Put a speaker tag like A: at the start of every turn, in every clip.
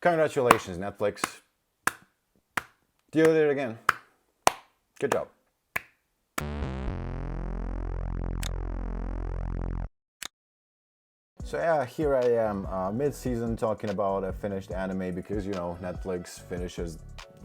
A: Congratulations, Netflix. You did it again. Good job. So yeah, here I am, mid-season talking about a finished anime because, you know, Netflix finishes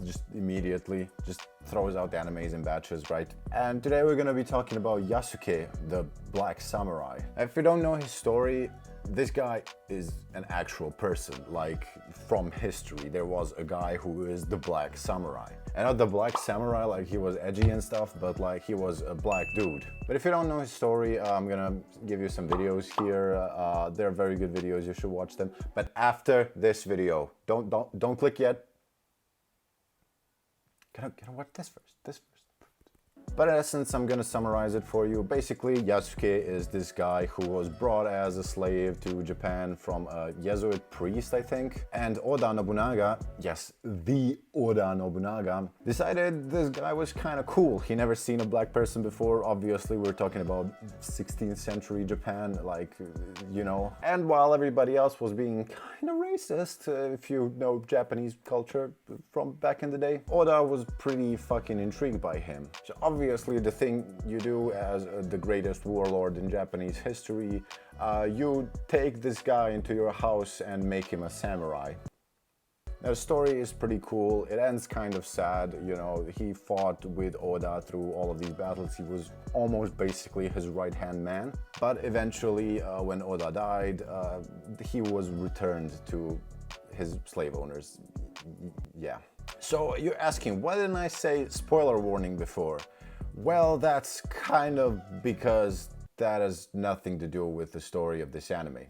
A: just immediately, just throws out the animes in batches, right? And today we're gonna be talking about Yasuke, the Black Samurai. If you don't know his story, this guy is an actual person, like from history. There was a guy who is the Black Samurai. And not the Black Samurai like he was edgy and stuff, but like he was a black dude. But if you don't know his story, I'm gonna give you some videos here. They're very good videos, you should watch them. But after this video, don't click yet. Can I watch this first? This first. But in essence, I'm gonna summarize it for you. Basically, Yasuke is this guy who was brought as a slave to Japan from a Jesuit priest, I think. And Oda Nobunaga, yes, the Oda Nobunaga, decided this guy was kind of cool. He never seen a black person before. Obviously, we're talking about 16th century Japan, like, you know. And while everybody else was being kind of racist, if you know Japanese culture from back in the day, Oda was pretty fucking intrigued by him. So obviously, the thing you do as the greatest warlord in Japanese history, you take this guy into your house and make him a samurai. Now, the story is pretty cool. It ends kind of sad, you know. He fought with Oda through all of these battles. He was almost basically his right-hand man. But eventually, when Oda died, he was returned to his slave owners. Yeah. So you're asking, why didn't I say spoiler warning before? Well, that's kind of because that has nothing to do with the story of this anime.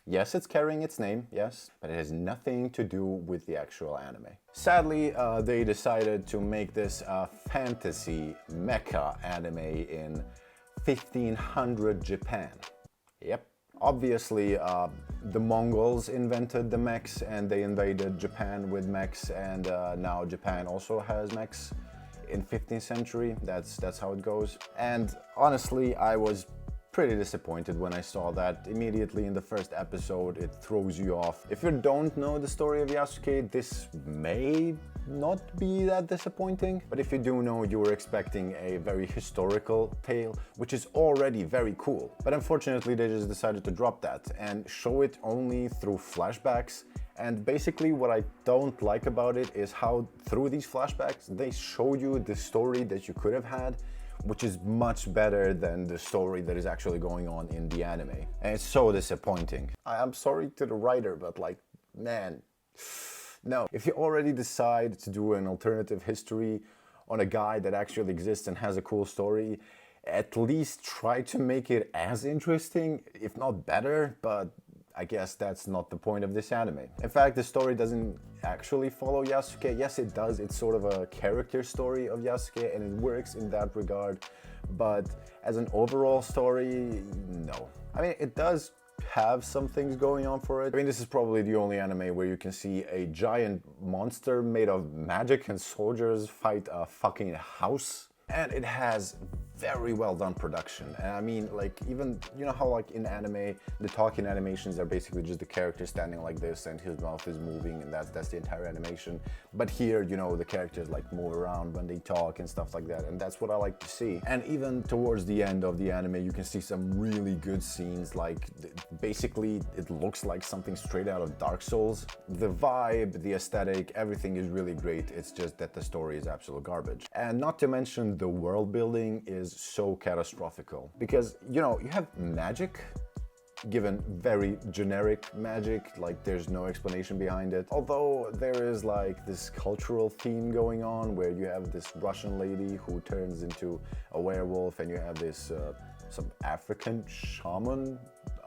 A: Yes, it's carrying its name, yes, but it has nothing to do with the actual anime. Sadly, they decided to make this a fantasy mecha anime in 1500 Japan. Yep. Obviously, the Mongols invented the mechs and they invaded Japan with mechs, and now Japan also has mechs. In 15th century, that's how it goes. And honestly, I was pretty disappointed when I saw that. Immediately in the first episode, it throws you off. If you don't know the story of Yasuke, this may not be that disappointing. But if you do know, you were expecting a very historical tale, which is already very cool. But unfortunately, they just decided to drop that and show it only through flashbacks. And basically what I don't like about it is how through these flashbacks, they show you the story that you could have had, which is much better than the story that is actually going on in the anime. And it's so disappointing. I'm sorry to the writer, but like, man, no. If you already decide to do an alternative history on a guy that actually exists and has a cool story, at least try to make it as interesting, if not better, but I guess that's not the point of this anime. In fact, the story doesn't actually follow Yasuke. Yes, it does. It's sort of a character story of Yasuke and it works in that regard. But as an overall story, no. I mean, it does have some things going on for it. I mean, this is probably the only anime where you can see a giant monster made of magic and soldiers fight a fucking house. And it has very well done production. And I mean, like, even, you know how like in anime, the talking animations are basically just the character standing like this and his mouth is moving and that's the entire animation. But here, you know, the characters like move around when they talk and stuff like that. And that's what I like to see. And even towards the end of the anime, you can see some really good scenes. Like basically it looks like something straight out of Dark Souls. The vibe, the aesthetic, everything is really great. It's just that the story is absolute garbage. And not to mention the world building is so catastrophical because, you know, you have magic, given very generic magic, like there's no explanation behind it. Although there is like this cultural theme going on where you have this Russian lady who turns into a werewolf and you have this some African shaman.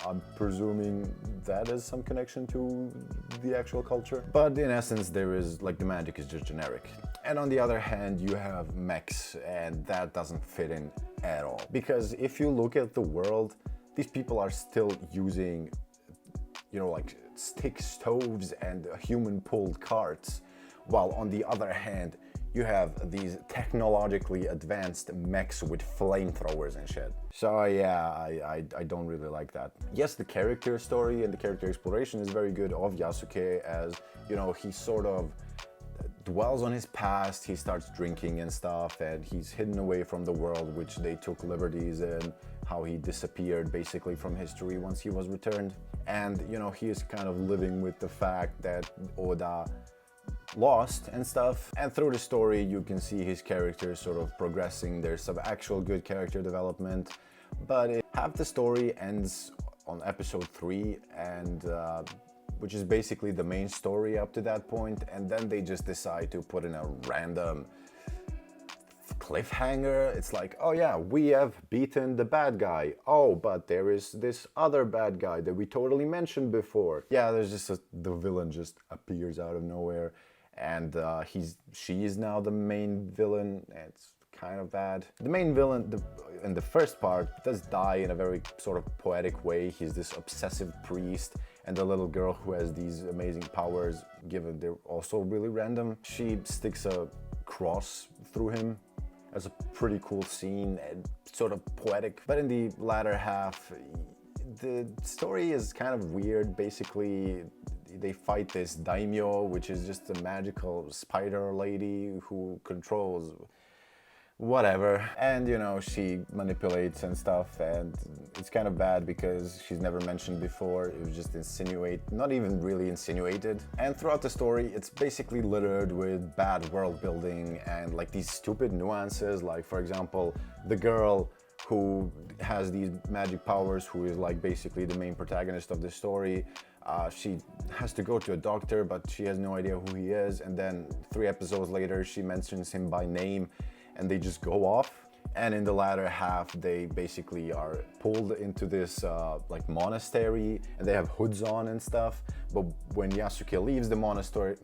A: I'm presuming that has some connection to the actual culture. But in essence, there is like the magic is just generic. And on the other hand, you have mechs, and that doesn't fit in at all. Because if you look at the world, these people are still using, you know, like stick stoves and human pulled carts. While on the other hand, you have these technologically advanced mechs with flamethrowers and shit. So yeah, I don't really like that. Yes, the character story and the character exploration is very good of Yasuke, as, you know, he sort of dwells on his past, he starts drinking and stuff, and he's hidden away from the world which they took liberties in, how he disappeared basically from history once he was returned. And, you know, he is kind of living with the fact that Oda lost and stuff. And through the story you can see his character sort of progressing. There's some actual good character development, but half the story ends on episode 3, and which is basically the main story up to that point, and then they just decide to put in a random cliffhanger. It's like, oh yeah, we have beaten the bad guy. Oh, but there is this other bad guy that we totally mentioned before. Yeah, there's just the villain just appears out of nowhere, and she is now the main villain. It's kind of bad. The main villain in the first part does die in a very sort of poetic way. He's this obsessive priest, and the little girl who has these amazing powers, given they're also really random, she sticks a cross through him. As a pretty cool scene and sort of poetic. But in the latter half, the story is kind of weird. Basically, they fight this daimyo, which is just a magical spider lady who controls whatever, and, you know, she manipulates and stuff, and it's kind of bad because she's never mentioned before. It was just not even really insinuated. And throughout the story, it's basically littered with bad world building and like these stupid nuances. Like, for example, the girl who has these magic powers, who is like basically the main protagonist of the story, she has to go to a doctor, but she has no idea who he is, and then 3 episodes later she mentions him by name, and they just go off. And in the latter half, they basically are pulled into this like monastery, and they have hoods on and stuff. But when Yasuke leaves the monastery,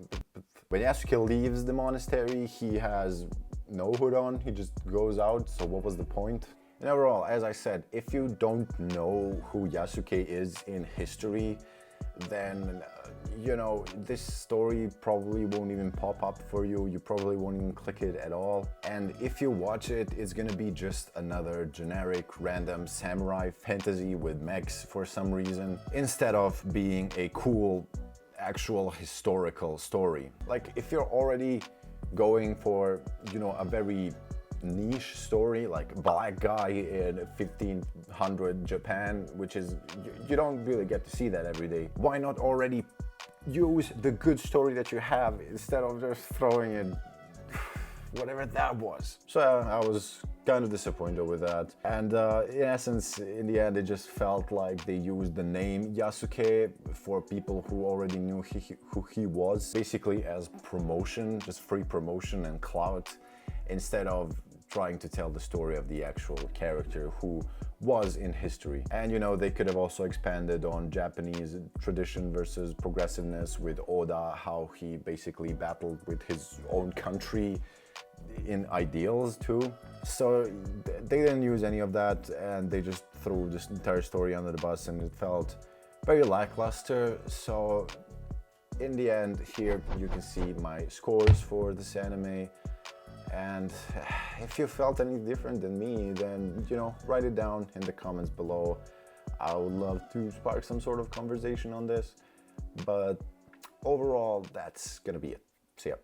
A: he has no hood on. He just goes out. So what was the point? And overall, as I said, if you don't know who Yasuke is in history, then you know, this story probably won't even pop up for you. You probably won't even click it at all. And if you watch it, it's gonna be just another generic random samurai fantasy with mechs for some reason, instead of being a cool actual historical story. Like, if you're already going for, you know, a very niche story like black guy in 1500 Japan, which is, you don't really get to see that every day, why not already use the good story that you have instead of just throwing in whatever that was? So I was kind of disappointed with that, and in essence, in the end, it just felt like they used the name Yasuke for people who already knew who he was, basically as promotion, just free promotion and clout, instead of trying to tell the story of the actual character who was in history. And, you know, they could have also expanded on Japanese tradition versus progressiveness with Oda, how he basically battled with his own country in ideals too. So they didn't use any of that, and they just threw this entire story under the bus, and it felt very lackluster. So in the end, here you can see my scores for this anime. And if you felt any different than me, then, you know, write it down in the comments below. I would love to spark some sort of conversation on this. But overall, that's gonna be it. See ya.